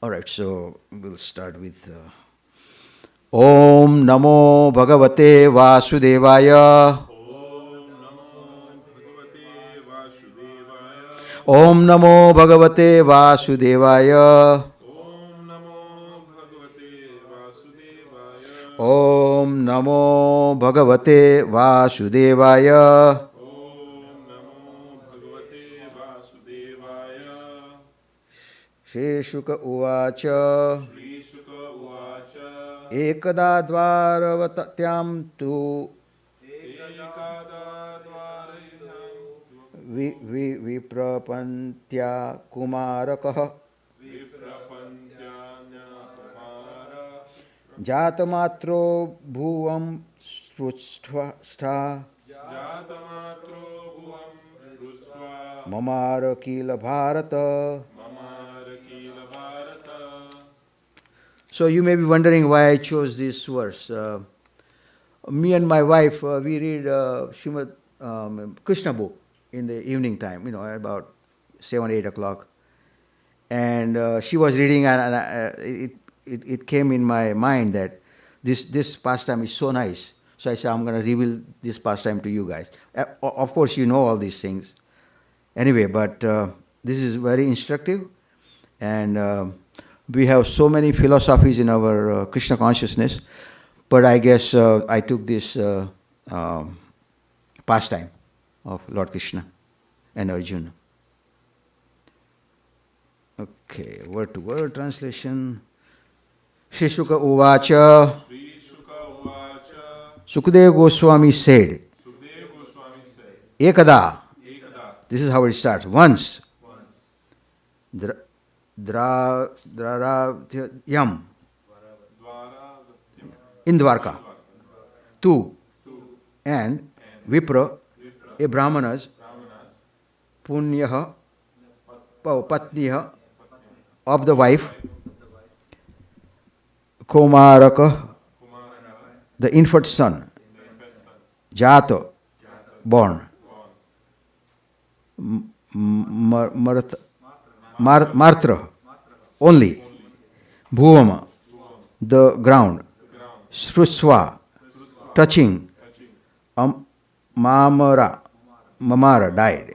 All right, so we'll start with Om Namo Bhagavate Vasudevaya. Om Namo Bhagavate Vasudevaya. Om Namo Bhagavate Vasudevaya. Shri Shuka Uvacha. Ekada dvaravatyam tu viprapantya kumarakah jatamatro bhuvam sruchtha mamara kila bharata. So you may be wondering why I chose this verse. Me and my wife, we read Srimad Krishna book in the evening time, about 7, 8 o'clock. And she was reading, and it came in my mind that this pastime is so nice. So I said, I'm going to reveal this pastime to you guys. Of course, you know all these things. Anyway, but this is very instructive, and we have so many philosophies in our Krishna consciousness, but I guess I took this pastime of Lord Krishna and Arjuna. Okay, word to word translation. Shri Shuka Uvacha. Sukadeva Goswami said, Ekada. This is how it starts. Once. Draravyam. In Dwarka. Two. And Vipra, a Brahmanas, Punyaha, Patniha, of the wife, Komaraka, the infant son, Jata, born, Martra, only, Bhuvama, the ground, Srusva, touching, Mamara, died,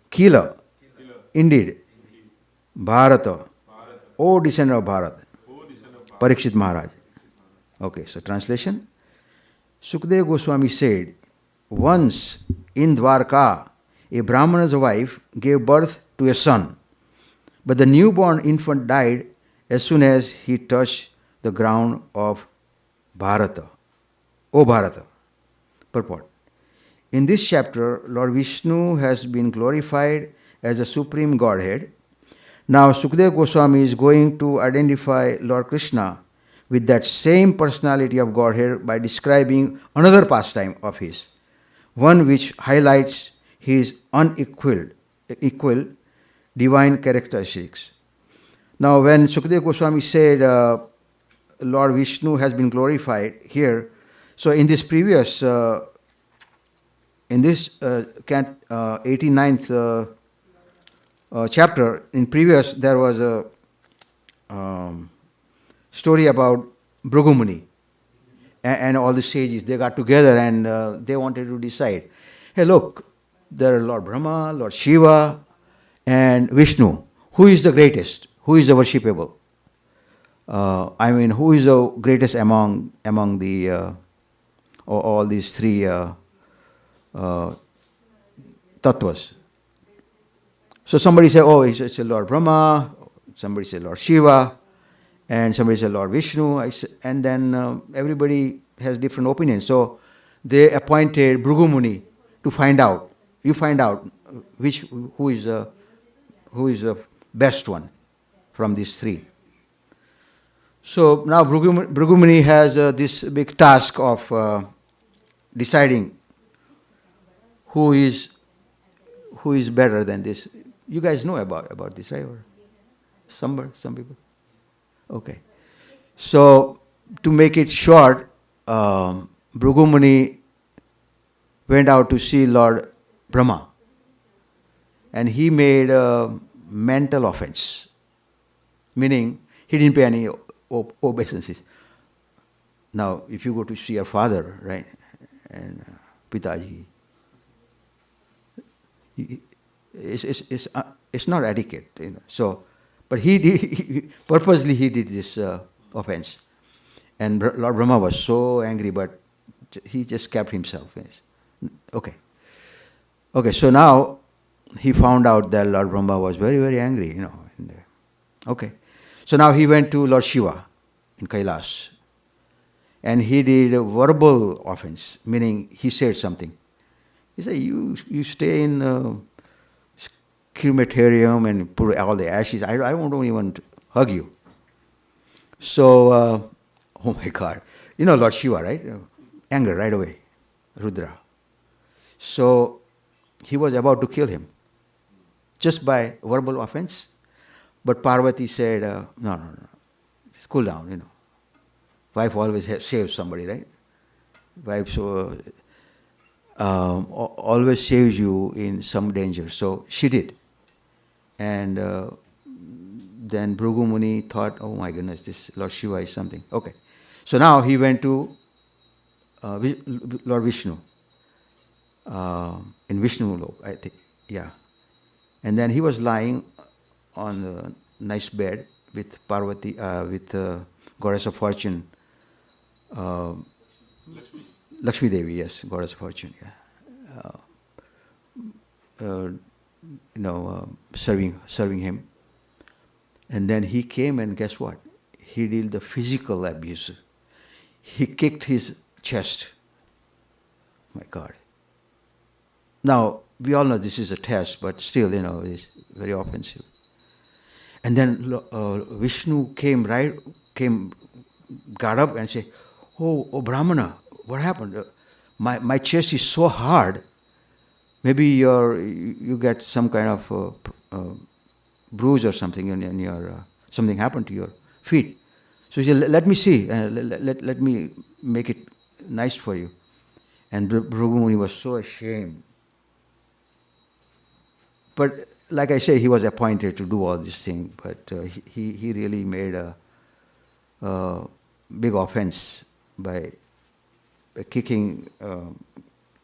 Kila, indeed, Bharata, O descendant of Bharat, Parikshit Maharaj. Okay, so translation. Sukadeva Goswami said, once in Dwarka, a Brahmana's wife gave birth to a son, but the newborn infant died as soon as he touched the ground of Bharata. O Bharata. Purport. In this chapter, Lord Vishnu has been glorified as the Supreme Godhead. Now, Sukadeva Goswami is going to identify Lord Krishna with that same personality of Godhead by describing another pastime of his, one which highlights his equal divine characteristics. Now, when Sukadeva Goswami said Lord Vishnu has been glorified here, so in this previous, in this 89th chapter, in previous there was a story about Bhrigu Muni and all the sages. They got together and they wanted to decide, hey look, there are Lord Brahma, Lord Shiva and Vishnu. Who is the greatest? Who is the worshipable? Who is the greatest among the all these three tattvas? So somebody said, oh, it's a Lord Brahma, somebody said Lord Shiva, and somebody said Lord Vishnu, and then everybody has different opinions. So they appointed Bhrigu Muni to find out. You find out who is the best one from these three. So now Bhrigu Muni has this big task of deciding who is better than this. You guys know about this, right? Or some people? Okay. So to make it short, Bhrigu Muni went out to see Lord Brahma, and he made a mental offense, meaning He didn't pay any obeisances. Now, if you go to see your father, right, and Pitaji, it's not etiquette, you know. So, but purposely he did this offense. And Lord Brahma was so angry, but he just kept himself. Yes. Okay. Okay, so now he found out that Lord Brahma was very, very angry, you know. Okay. So now he went to Lord Shiva in Kailas. And he did a verbal offense, meaning he said something. He said, you stay in crematorium and put all the ashes. I won't even hug you. So, oh my God. You know Lord Shiva, right? Anger right away. Rudra. So, he was about to kill him. Just by verbal offense. But Parvati said, no. Just cool down, you know. Wife always saves somebody, right? Wife always saves you in some danger. So she did. And then Bhrigu Muni thought, oh my goodness, this Lord Shiva is something. Okay. So now he went to Lord Vishnu. In Vishnu Lok, I think. Yeah. And then he was lying on a nice bed with Parvati, with Goddess of Fortune. Lakshmi Devi, yes, Goddess of Fortune, yeah. Serving him. And then he came and guess what? He did the physical abuse. He kicked his chest. My God. Now, we all know this is a test, but still, you know, it's very offensive. And then Vishnu got up and said, Oh, Brahmana, what happened? My chest is so hard. Maybe you get some kind of bruise or something in your something happened to your feet. So he said, let me see. Let me make it nice for you. And Bhrigu Muni was so ashamed. But like I say, he was appointed to do all this thing. But he really made a big offense by kicking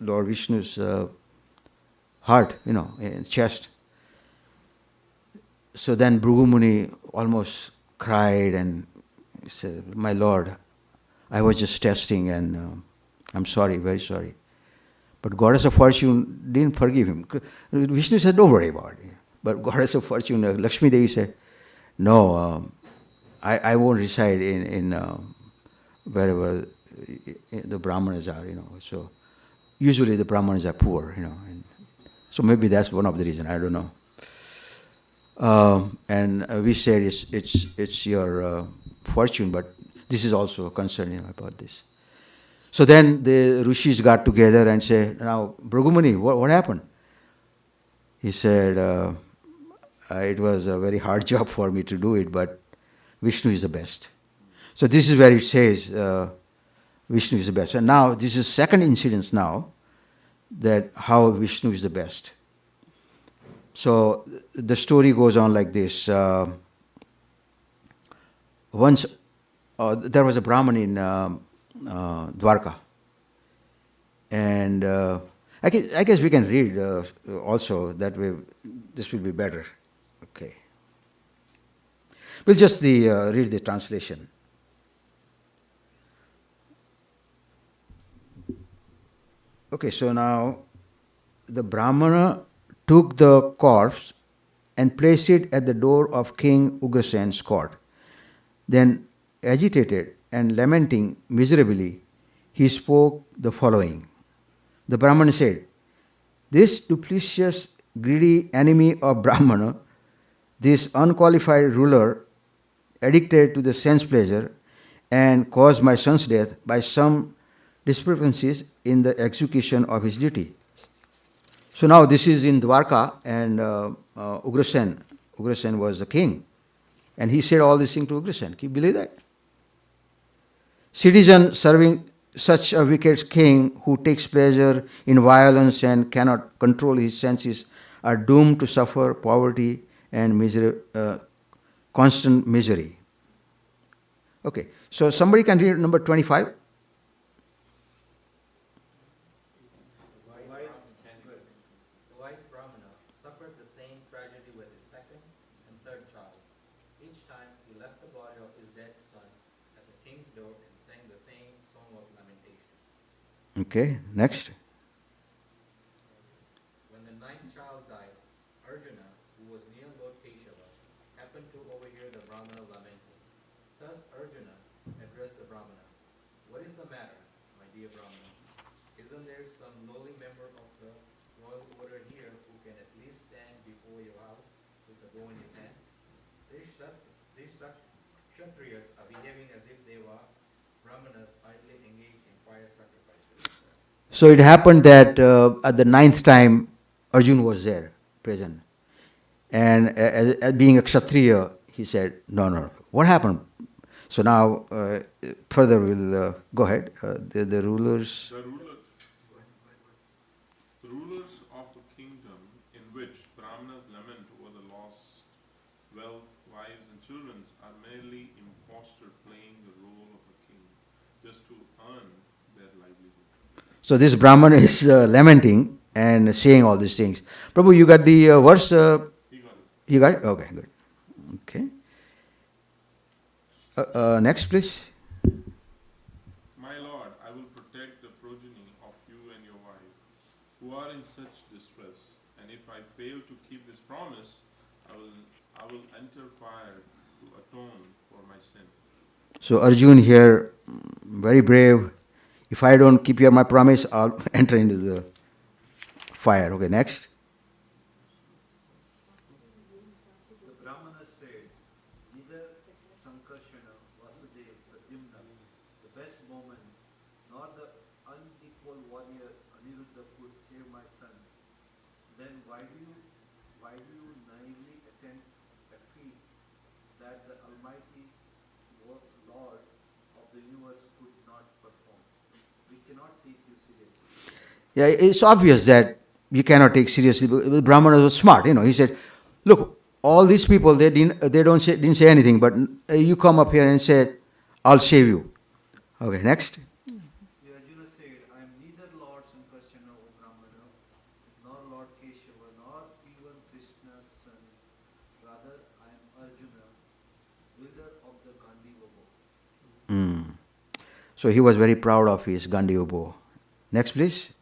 Lord Vishnu's heart, you know, in chest. So then Bhrigu Muni almost cried and said, my Lord, I was just testing and I'm sorry, very sorry. But Goddess of Fortune didn't forgive him. Vishnu said, don't worry about it. But Goddess of Fortune, Lakshmi Devi said, no, I won't reside in wherever the Brahmanas are, you know. So usually the Brahmanas are poor, you know. And so maybe that's one of the reasons, I don't know. And we said it's your fortune, but this is also a concern, you know, about this. So then the rishis got together and said, now, Bhrigu Muni, what happened? He said, it was a very hard job for me to do it, but Vishnu is the best. So this is where it says Vishnu is the best. And now this is second incidence now that how Vishnu is the best. So the story goes on like this. Once there was a Brahmin in Dwarka. And I guess we can read also, that way this will be better. Okay. We'll just read the translation. Okay, so now the Brahmana took the corpse and placed it at the door of King Ugrasen's court. Then, agitated and lamenting miserably, he spoke the following. The Brahmana said, this duplicitous, greedy enemy of Brahmana, this unqualified ruler, addicted to the sense pleasure and caused my son's death by some discrepancies in the execution of his duty. So now this is in Dwarka, and Ugrasen was the king. And he said all these things to Ugrasen. Can you believe that? Citizen serving such a wicked king who takes pleasure in violence and cannot control his senses are doomed to suffer poverty and constant misery. Okay, so somebody can read number 25. The wise Brahmana suffered the same tragedy with his second and third child. Each time he left the body of his dead son at the king's door and sang the same song of lamentation. Okay, next. When the ninth child died, Arjuna, who was near Lord Keshava, happened to overhear the Brahmana lamenting. Thus Arjuna addressed the Brahmana, "What is the matter, my dear Brahmana? Isn't there some lowly member of the royal order here who can at least stand before your house with a bow in his hand? These Kshatriyas are behaving as if they were Brahmanas idly engaged in fire sacrifices." So it happened that at the ninth time, Arjun was there, present. And as being a Kshatriya, he said, no, no, no. What happened? So now, further we'll go ahead. The rulers. The rulers of a kingdom in which Brahmanas lament over the lost wealth, wives, and children are merely impostors playing the role of a king just to earn their livelihood. So this Brahman is lamenting and saying all these things. Prabhu, you got the verse? He got it. You got it? Okay, good. Okay. Next, please. My lord, I will protect the progeny of you and your wife, who are in such distress, and if I fail to keep this promise, I will enter fire to atone for my sin. So Arjun here, very brave. If I don't keep my promise, I'll enter into the fire. Okay, next. The Brahmana said, "Neither Sankarshana, Vasudev, Pradyumna, the best moment, nor the unequal warrior Aniruddha could save my sons. Then why do you naively attend a feat that the Almighty Lord of the universe could not perform? We cannot take you seriously." Yeah, it's obvious that you cannot take seriously. The Brahmana was smart. He said, "Look, all these people didn't say anything, but you come up here and say, I'll save you." Okay, next. The Arjuna said, "I am neither Lord Sankarsana or Brahmana, nor Lord Keshava, nor even Krishna's son. Rather, I am Arjuna, wielder of the Gandiva bow." Mm. So he was very proud of his Gandiva bow. Next, please.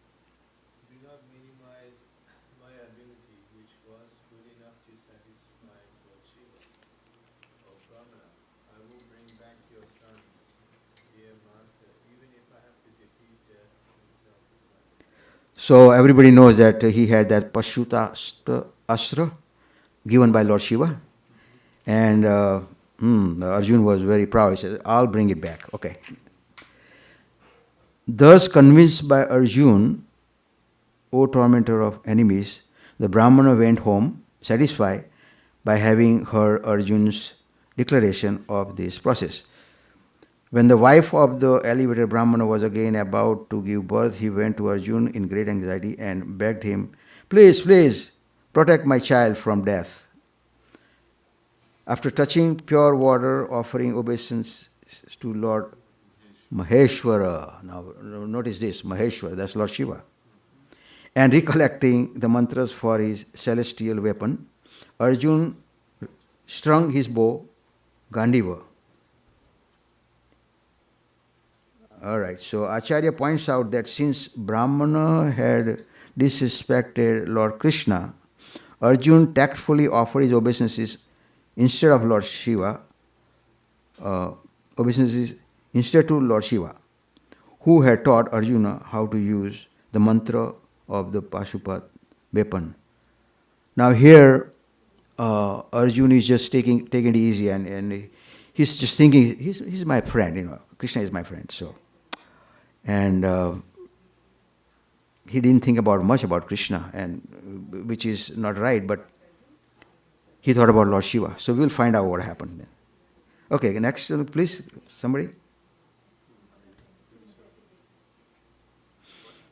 Do not minimize my ability, which was good enough to satisfy Lord Shiva. O Brahmana, I will bring back your sons, dear master, even if I have to defeat death himself with my hand. So everybody knows that he had that Pashuta Astra given by Lord Shiva. And Arjun was very proud. He said, I'll bring it back. Okay. Thus convinced by Arjun, O tormentor of enemies, the Brahmana went home, satisfied by having heard Arjun's declaration of this process. When the wife of the elevated Brahmana was again about to give birth, he went to Arjun in great anxiety and begged him, "Please, please, protect my child from death." After touching pure water, offering obeisance to Lord Maheshwara, now notice this, Maheshwara, that's Lord Shiva, and recollecting the mantras for his celestial weapon, Arjun strung his bow, Gandiva. Alright, so Acharya points out that since Brahmana had disrespected Lord Krishna, Arjun tactfully offered his obeisances instead of Lord Shiva, obeisances instead to Lord Shiva, who had taught Arjuna how to use the mantra of the Pashupat weapon. Now here, Arjun is just taking it easy and he's just thinking, he's my friend, Krishna is my friend, so. And he didn't think much about Krishna, and which is not right, but he thought about Lord Shiva. So we'll find out what happened then. Okay, next, please, somebody.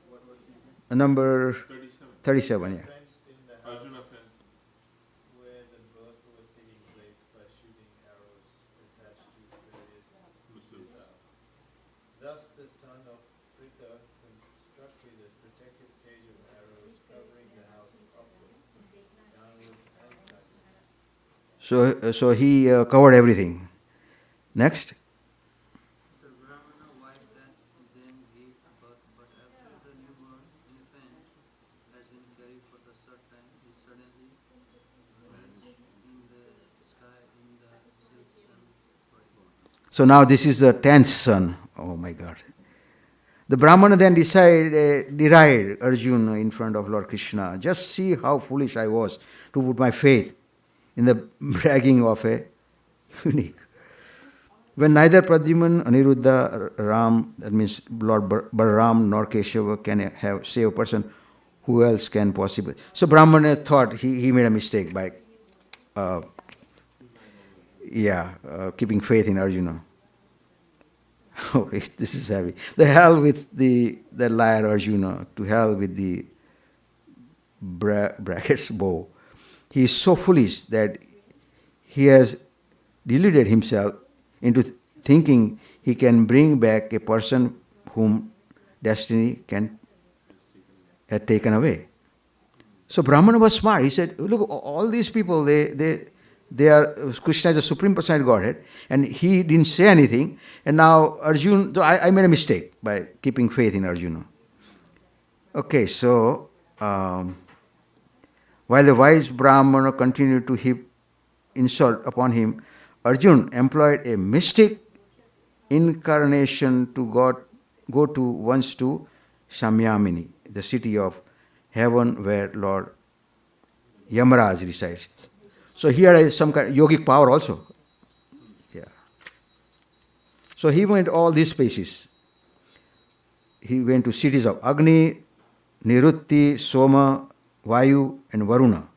What was Number 37. 37, yeah. Fenced in the Arjuna house fenced. where the birth was taking place by shooting arrows attached to various son of Pritha constructed a protective cage of arrows covering the house upwards, downwards, and sideways. So he covered everything. Next. The Brahmana wife that then gave birth, but after the newborn infant has been carried for the third time, he suddenly vanished in the sky in the sixth sun body. So now this is the 10th son. Oh my God. The Brahmana then derided Arjuna in front of Lord Krishna. Just see how foolish I was to put my faith in the bragging of a unique. When neither Pradyuman, Aniruddha, Ram, that means Lord Balaram nor Keshava can save a person, who else can possibly? So Brahmana thought he made a mistake by keeping faith in Arjuna. Oh, this is heavy. The hell with the liar Arjuna, to hell with the brackets bow. He is so foolish that he has deluded himself into thinking he can bring back a person whom destiny had taken away. So Brahmana was smart. He said, look, all these people, they are, Krishna is the Supreme Personality Godhead, and he didn't say anything, and now Arjuna, so I made a mistake by keeping faith in Arjuna. Okay, so while the wise Brahmana continued to heap insult upon him, Arjuna employed a mystic incarnation to go to once to Samyamini, the city of heaven where Lord Yamaraj resides. So here is some kind of yogic power also. Yeah. So he went all these places. He went to cities of Agni, Nirutti, Soma, Vayu, and Varuna.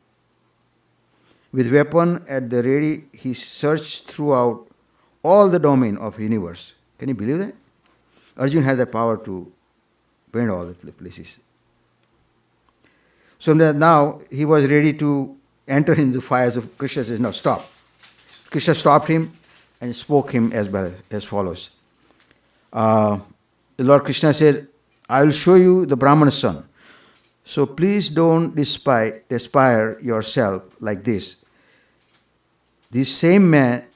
With weapon at the ready, he searched throughout all the domain of universe. Can you believe that? Arjuna had the power to went all the places. So now he was ready to enter in the fires of Krishna. Says, no, stop. Krishna stopped him and spoke him as follows. The Lord Krishna said, I will show you the Brahmana's son. So please don't despise yourself like this. This same man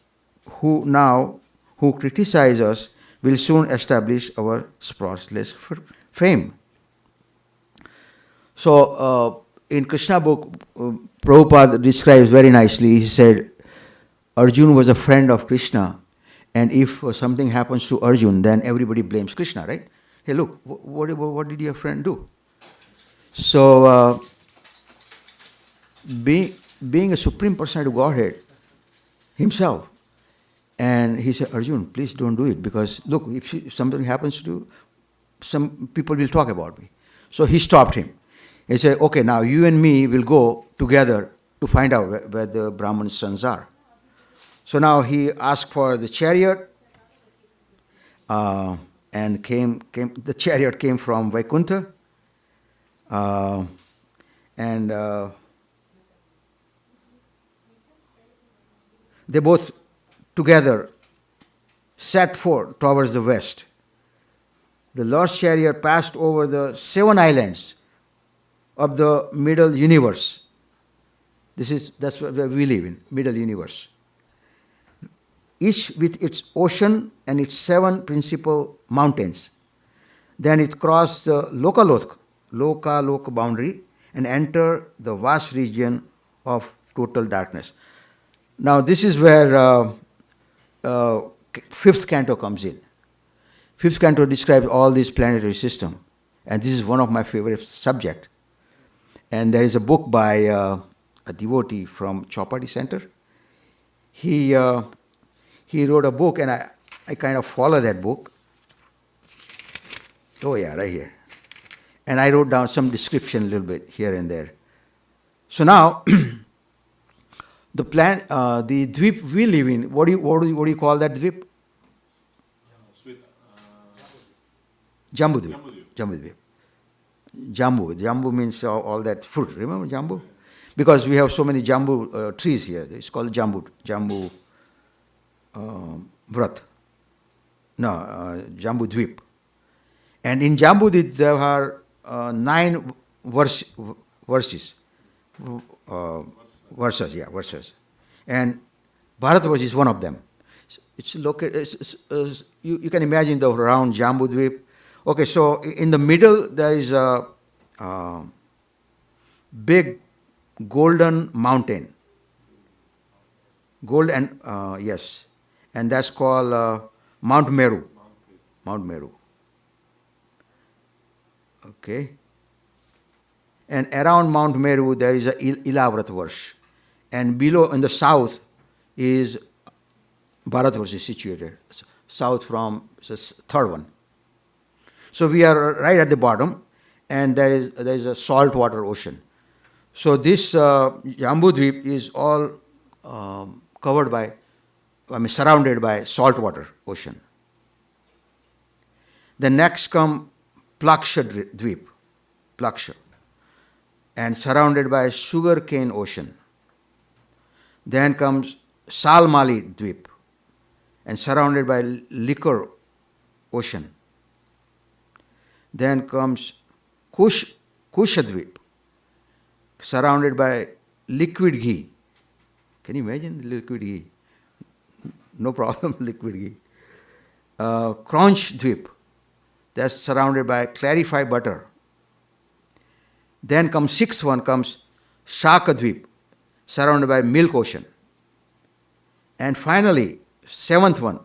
who criticizes us will soon establish our sproutless fame. So in Krishna book, Prabhupada describes very nicely. He said, Arjuna was a friend of Krishna, and if something happens to Arjuna, then everybody blames Krishna, right? Hey, look, what did your friend do? So, being a Supreme Personality of Godhead himself, and he said, Arjuna, please don't do it, because look, if something happens to you, some people will talk about me. So he stopped him. He said, okay, now you and me will go together to find out where the Brahman's sons are. So now he asked for the chariot, and the chariot came from Vaikuntha. They both together set forth towards the west. The Lord's chariot passed over the 7 islands of the middle universe. That's where we live in, middle universe. Each with its ocean and its 7 principal mountains. Then it crossed the Loka boundary and entered the vast region of total darkness. Now this is where 5th canto comes in. 5th canto describes all this planetary system, and this is one of my favorite subjects. And there is a book by a devotee from Chowpatty Center. He wrote a book, and I kind of follow that book. Oh yeah, right here. And I wrote down some description a little bit here and there. So now, the dweep we live in, what do you call that dweep? Jambudweep. Jambudweep. Jambu means all that fruit. Remember jambu? Because we have so many jambu trees here. It's called jambu vrat. No, Jambudweep. And in Jambudvip there are nine verses, uh, verses. And Bharatvarsh is one of them. It's located, you can imagine the round Jambudvip. Okay, so in the middle there is a big golden mountain. Gold and, yes, and that's called Mount Meru. Mount Meru. Okay. And around Mount Meru there is a Ilavratvarsh. And below in the south is Bharatvarsh is situated. South from the third one. So we are right at the bottom, and there is a saltwater ocean. So this Jambudvip is all covered by, surrounded by saltwater ocean. The next come Plaksha Dvip, Plaksha, and surrounded by sugar cane ocean. Then comes Salmali Dvip, and surrounded by liquor ocean. Then comes Kushadvip, surrounded by liquid ghee. Can you imagine liquid ghee? No problem, liquid ghee. Kronch Dvip, that's surrounded by clarified butter. Then comes sixth one comes Shakadvip, surrounded by milk ocean. And finally, seventh one,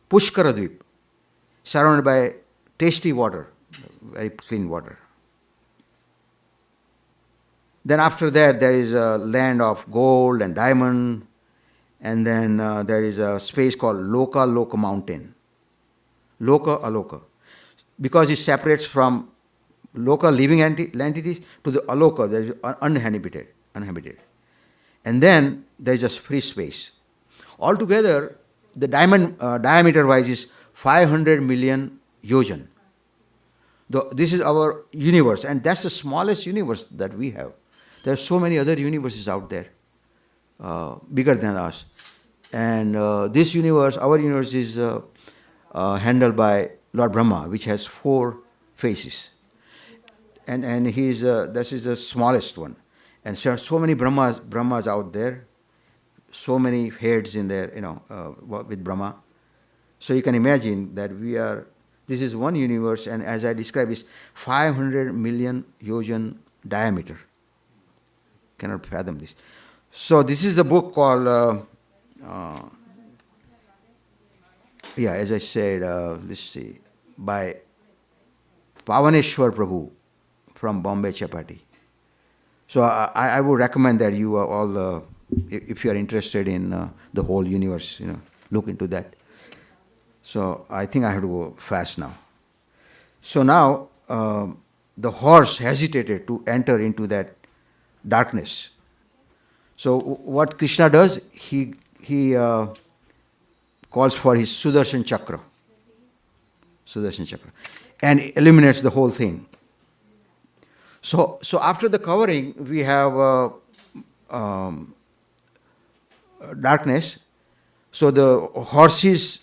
Pushkaradvip, surrounded by tasty water, very clean water. Then after that, there is a land of gold and diamond, and then there is a space called Loka Mountain. Loka Aloka. Because it separates from local living entities to the Aloka, there is uninhabited. And then there is a free space. Altogether, the diameter-wise is 500 million yojan. This is our universe, and that's the smallest universe that we have. There are so many other universes out there, bigger than us. And this universe, our universe, is handled by Lord Brahma, which has 4 faces. And this is the smallest one. And so many Brahmas out there, so many heads in there, with Brahma. So you can imagine that this is one universe, and as I described, is 500 million yojan diameter. Cannot fathom this. So this is a book called, as I said, let's see, by Pavaneshwar Prabhu from Bombay Chapati. So I would recommend that you all, if you are interested in the whole universe, look into that. So I think I have to go fast now. So now the horse hesitated to enter into that darkness. So what Krishna does, he calls for his Sudarshan Chakra, and eliminates the whole thing. So after the covering, we have darkness. So the horses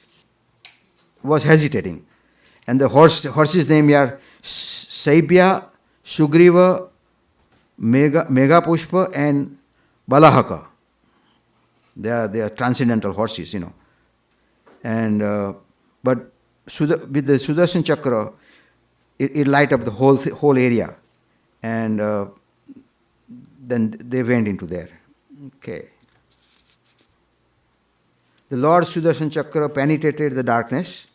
was hesitating, and the horses' name are Saibya, Sugriva, Meghapushpa, and Balahaka. They are transcendental horses, And but with the Sudarshan Chakra, it light up the whole area, and then they went into there. Okay. The Lord Sudarshan Chakra penetrated the darkness,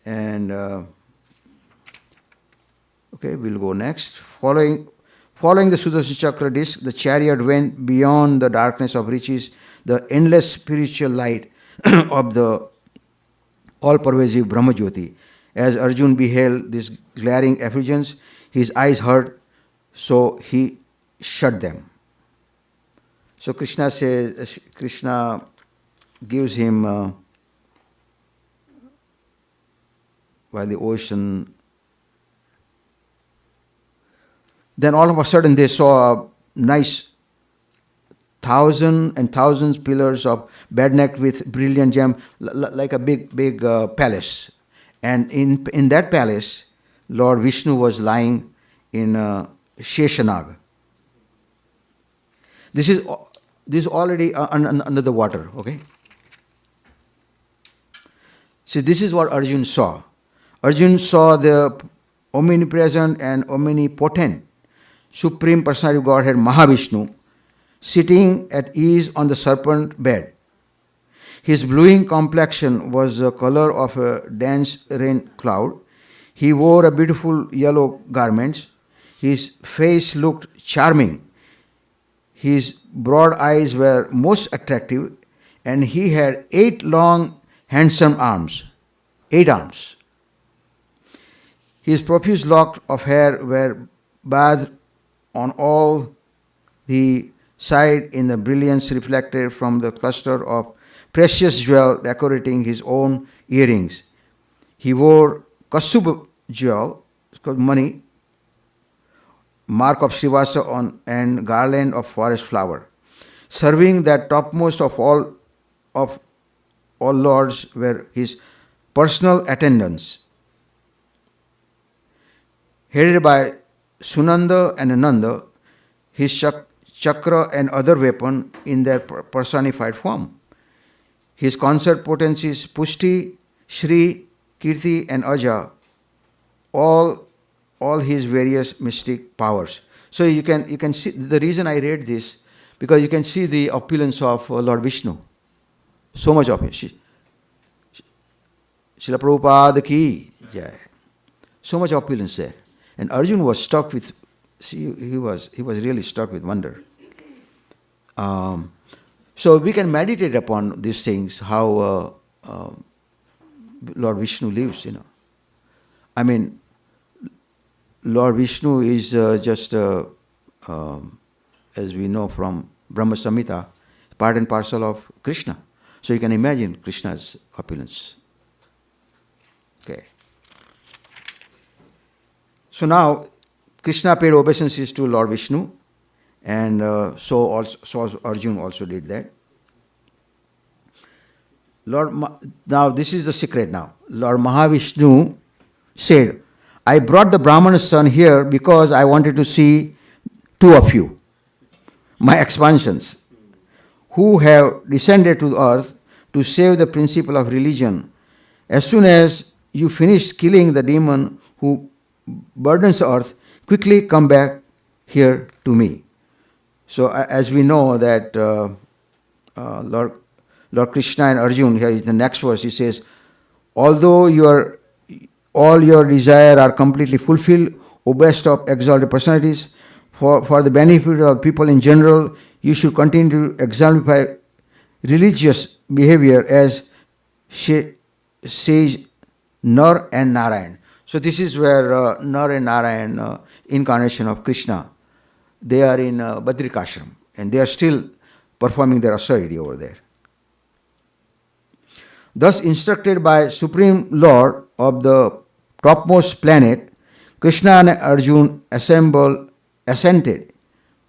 and we'll go next. Following the Sudarshan Chakra disc, the chariot went beyond the darkness of riches, the endless spiritual light of the all-pervasive Brahma Jyoti. As Arjun beheld these glaring effulgence, his eyes hurt, so he shut them. So Krishna gives him by the ocean. Then all of a sudden they saw a nice 1,000 and thousands pillars of badneck with brilliant gem, like a big palace. And in that palace, Lord Vishnu was lying in Sheshanag. This is already under the water, okay? See, this is what Arjun saw. Arjun saw the omnipresent and omnipotent Supreme Personality of Godhead Mahavishnu sitting at ease on the serpent bed. His bluing complexion was the color of a dense rain cloud. He wore a beautiful yellow garments. His face looked charming. His broad eyes were most attractive, and he had 8 long, handsome arms. 8 arms. His profuse locks of hair were bathed on all the side in the brilliance reflected from the cluster of precious jewel decorating his own earrings. He wore kasub jewel, it's called money, mark of Srivasa on and garland of forest flower. Serving that topmost of all lords were his personal attendants, headed by Sunanda and Ananda, his chakra and other weapon in their personified form. His consort potencies Pushti, Shri, Kirti and Aja, all his various mystic powers. So you can see the reason I read this, because you can see the opulence of Lord Vishnu. So much of it. Srila Prabhupada ki jai. So much opulence there. And Arjun was struck with, he was really struck with wonder. So we can meditate upon these things, how Lord Vishnu lives, I mean, Lord Vishnu is just, as we know from Brahma Samhita, part and parcel of Krishna. So you can imagine Krishna's opulence. Okay. So now, Krishna paid obeisances to Lord Vishnu, and so Arjun also did that. Now this is the secret now. Lord Mahavishnu said, I brought the Brahmana's son here because I wanted to see 2 of you, my expansions, who have descended to earth to save the principle of religion. As soon as you finish killing the demon who burdens the earth, quickly come back here to me. So as we know that Lord Krishna and Arjun, here is the next verse, he says, although all your desire are completely fulfilled, O best of exalted personalities, for the benefit of people in general, you should continue to exemplify religious behavior as says Nar and Narayan. So this is where Nar and Narayan, incarnation of Krishna, they are in Badrikashram, and they are still performing their austerity over there. Thus instructed by Supreme Lord of the topmost planet, Krishna and Arjun ascended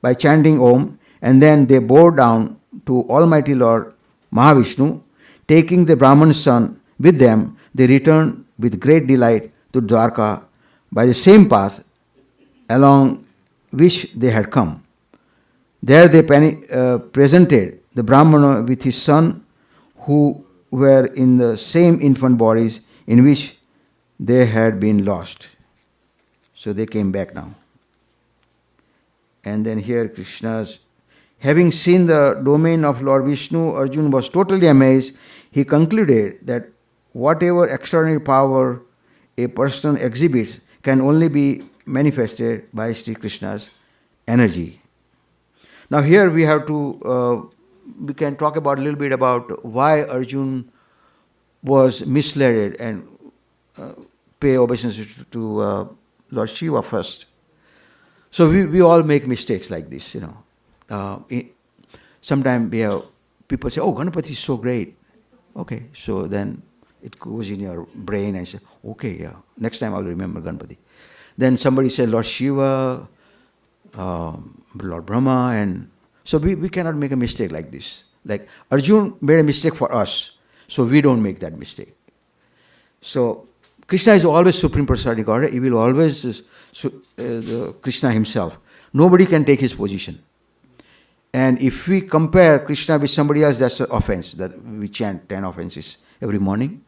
by chanting Om, and then they bore down to Almighty Lord Mahavishnu. Taking the Brahman's son with them, they returned with great delight to Dwarka by the same path along which they had come. There they presented the Brahmana with his son, who were in the same infant bodies in which they had been lost. So they came back now. And then here Krishna's, having seen the domain of Lord Vishnu, Arjun was totally amazed. He concluded that whatever extraordinary power a person exhibits can only be manifested by Sri Krishna's energy. Now here we have to, we can talk about a little bit about why Arjun was misled and pay obeisance to Lord Shiva first. So we all make mistakes like this, Sometimes we have people say, oh, Ganapati is so great. Okay, so then it goes in your brain and say, okay, yeah, next time I'll remember Ganapati. Then somebody said Lord Shiva, Lord Brahma, and so we cannot make a mistake like this. Like Arjun made a mistake for us, so we don't make that mistake. So Krishna is always Supreme Personality Godhead. He will always Krishna himself. Nobody can take his position. And if we compare Krishna with somebody else, that's an offense. That we chant 10 offenses every morning.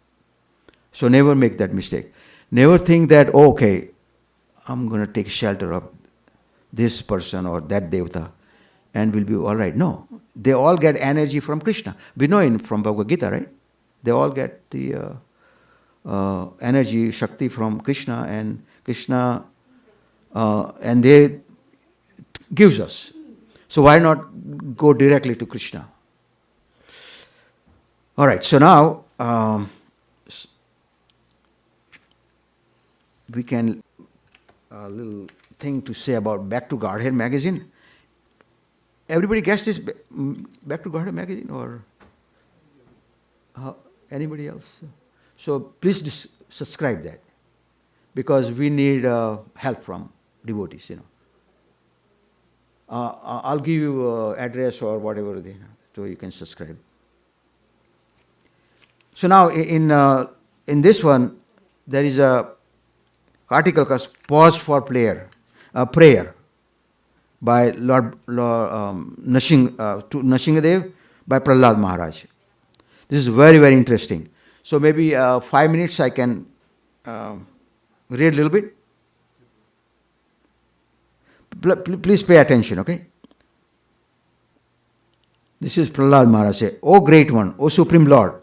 So never make that mistake. Never think that, oh, okay, I'm going to take shelter of this person or that devata and will be all right. No. They all get energy from Krishna. We know from Bhagavad Gita, right? They all get the energy, Shakti from Krishna, and Krishna, and they gives us. So why not go directly to Krishna? All right, so now we can a little thing to say about Back to Godhead magazine. Everybody gets this Back to Godhead magazine, or anybody else? So please subscribe that, because we need help from devotees. I'll give you address or whatever, so you can subscribe. So now in this one, there is a article called "Pause for Prayer," by Lord Nrsingadev by Prahlad Maharaj. This is very, very interesting. So maybe 5 minutes I can read a little bit. Please pay attention, okay? This is Prahlad Maharaj say, O Great One, O Supreme Lord,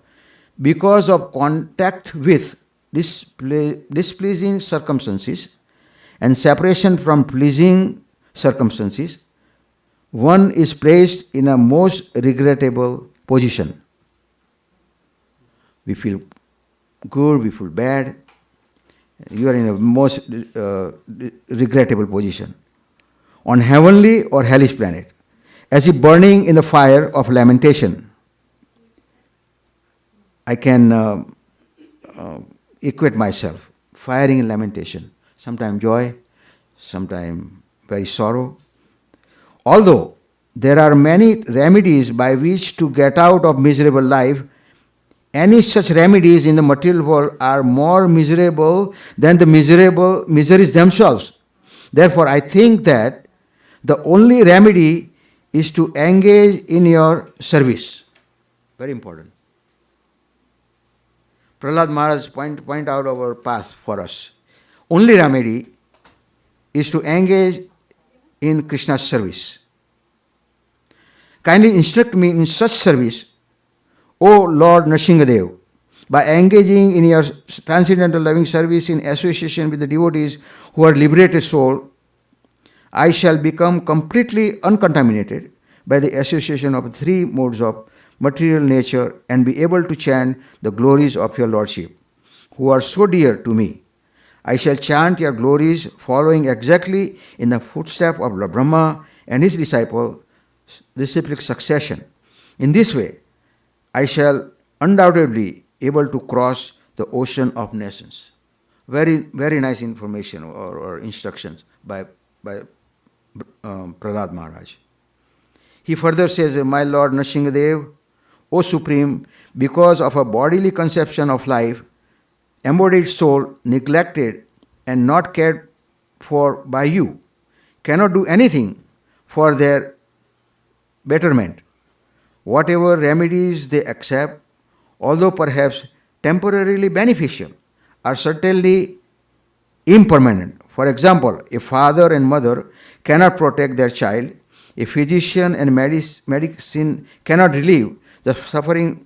because of contact with displeasing circumstances and separation from pleasing circumstances, one is placed in a most regrettable position. We feel good, we feel bad. You are in a most regrettable position. On heavenly or hellish planet, as if burning in the fire of lamentation. I can equate myself, firing in lamentation. Sometimes joy, sometimes very sorrow. Although there are many remedies by which to get out of miserable life, any such remedies in the material world are more miserable than the miseries themselves. Therefore, I think that the only remedy is to engage in your service. Very important. Prahlad Maharaj point out our path for us. Only remedy is to engage in Krishna's service. Kindly instruct me in such service, O Lord Nrsingadev, by engaging in your transcendental loving service in association with the devotees who are liberated soul. I shall become completely uncontaminated by the association of three modes of material nature and be able to chant the glories of your Lordship, who are so dear to me. I shall chant your glories following exactly in the footsteps of Lord Brahma and his disciplic succession. In this way, I shall undoubtedly able to cross the ocean of nations. Very, very nice information or instructions by Prahlad Maharaj. He further says, My Lord Nrsingadev, O Supreme, because of a bodily conception of life, embodied soul, neglected and not cared for by you, cannot do anything for their betterment. Whatever remedies they accept, although perhaps temporarily beneficial, are certainly impermanent. For example, a father and mother cannot protect their child, a physician and medicine cannot relieve the suffering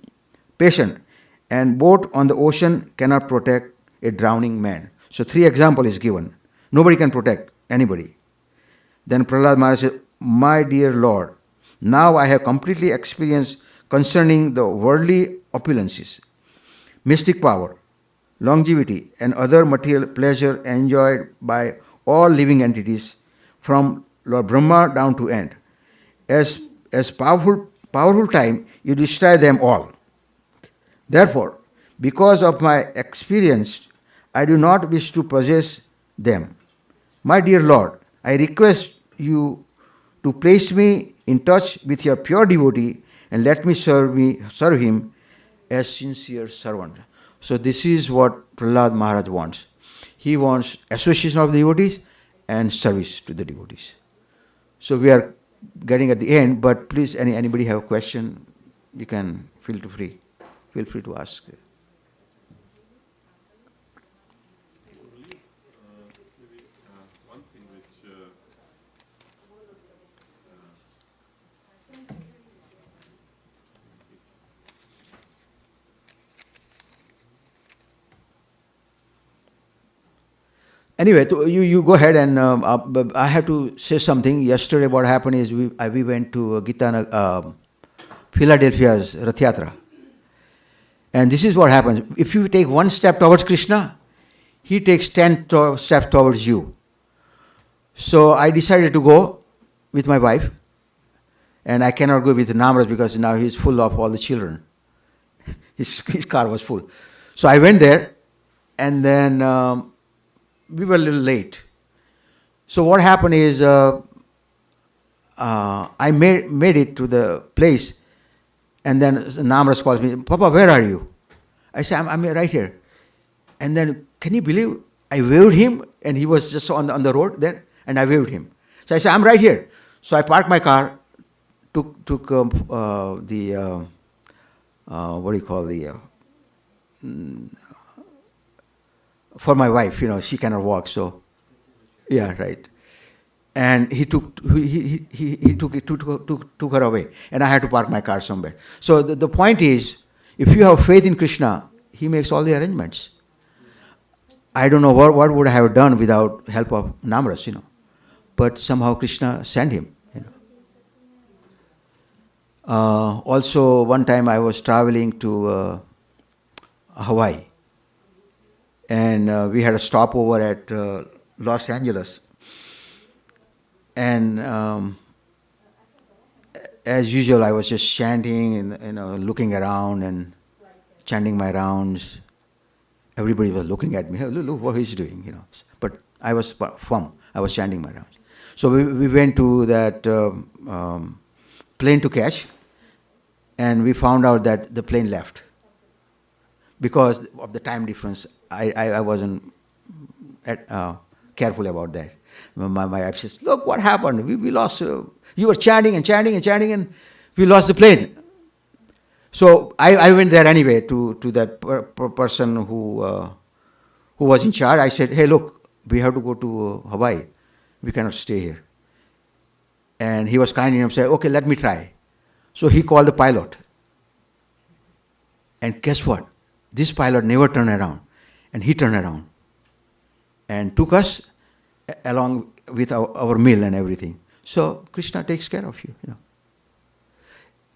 patient, and boat on the ocean cannot protect a drowning man. So 3 examples is given. Nobody can protect anybody. Then Prahlad Maharaj says, My dear Lord, now I have completely experienced concerning the worldly opulences, mystic power, longevity, and other material pleasure enjoyed by all living entities, from Lord Brahma down to end. As powerful time, you destroy them all. Therefore, because of my experience, I do not wish to possess them. My dear Lord, I request you to place me in touch with your pure devotee and let me serve him as sincere servant. So this is what Prahlad Maharaj wants. He wants association of the devotees and service to the devotees. So we are getting at the end, but please, anybody have a question, you can feel free. Feel free to ask. Maybe one thing which Anyway, you go ahead and I have to say something. Yesterday what happened is we went to Philadelphia's Rath Yatra. And this is what happens. If you take one step towards Krishna, he takes 10 steps towards you. So I decided to go with my wife. And I cannot go with Namras because now he's full of all the children. His car was full. So I went there, and then we were a little late. So what happened is I made it to the place, and then Namras calls me, Papa, where are you? I said, I'm right here. And then, can you believe, I waved him, and he was just on the road there, and I waved him. So I said, I'm right here. So I parked my car, took the, what do you call the, for my wife, she cannot walk, so, yeah, right. And he took her away, and I had to park my car somewhere. So the point is, if you have faith in Krishna, he makes all the arrangements. I don't know what would I have done without help of Namras, but somehow Krishna sent him. Also, one time I was traveling to Hawaii, and we had a stopover at Los Angeles. And as usual, I was just chanting and looking around and chanting my rounds. Everybody was looking at me. Hey, look what he's doing, But I was firm. I was chanting my rounds. So we went to that plane to catch, and we found out that the plane left because of the time difference. I wasn't careful about that. My wife says, look what happened. We lost, you were chanting and chanting and chanting, and we lost the plane. So I went there anyway to that person who was in charge. I said, hey, look, we have to go to Hawaii. We cannot stay here. And he was kind enough to say, okay, let me try. So he called the pilot. And guess what? This pilot never turned around. And he turned around and took us along with our meal and everything. So Krishna takes care of you.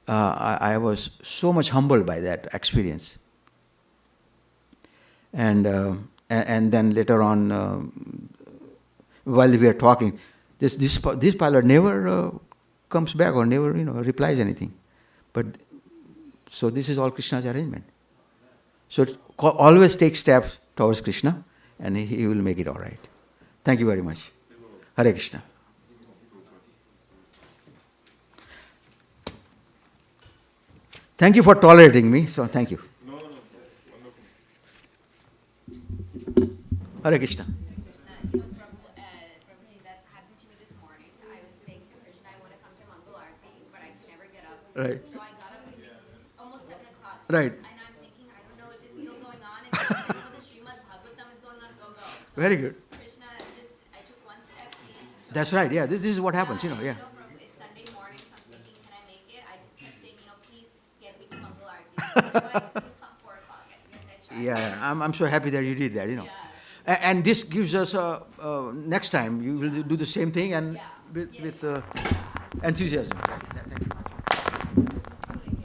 I was so much humbled by that experience. And then later on, while we are talking, this pilot never comes back or never replies anything. But so this is all Krishna's arrangement. So always take steps towards Krishna, and he will make it all right. Thank you very much. Hare Krishna. Thank you for tolerating me. So thank you. no, wonderful. Hare Krishna. Prabhu, that happened to me this morning. I was saying to Krishna, I want to come to Mangal Aarti, but I can never get up. Right. So I got up at almost 7 o'clock. Right. And I'm thinking, I don't know, is it still going on? And the Srimad Bhagavatam is going on, go. So Very good. Krishna, I took one step. That's right. Yeah. This is what happens. Yeah. Prabhu, it's Sunday morning, so I'm thinking, can I make it? I just kept saying, please get me to Mangal Aarti. So I couldn't come 4 o'clock. I guess I tried. Yeah. I'm so happy that you did that. Yeah. And this gives us next time you will do the same thing and Yeah. with enthusiasm.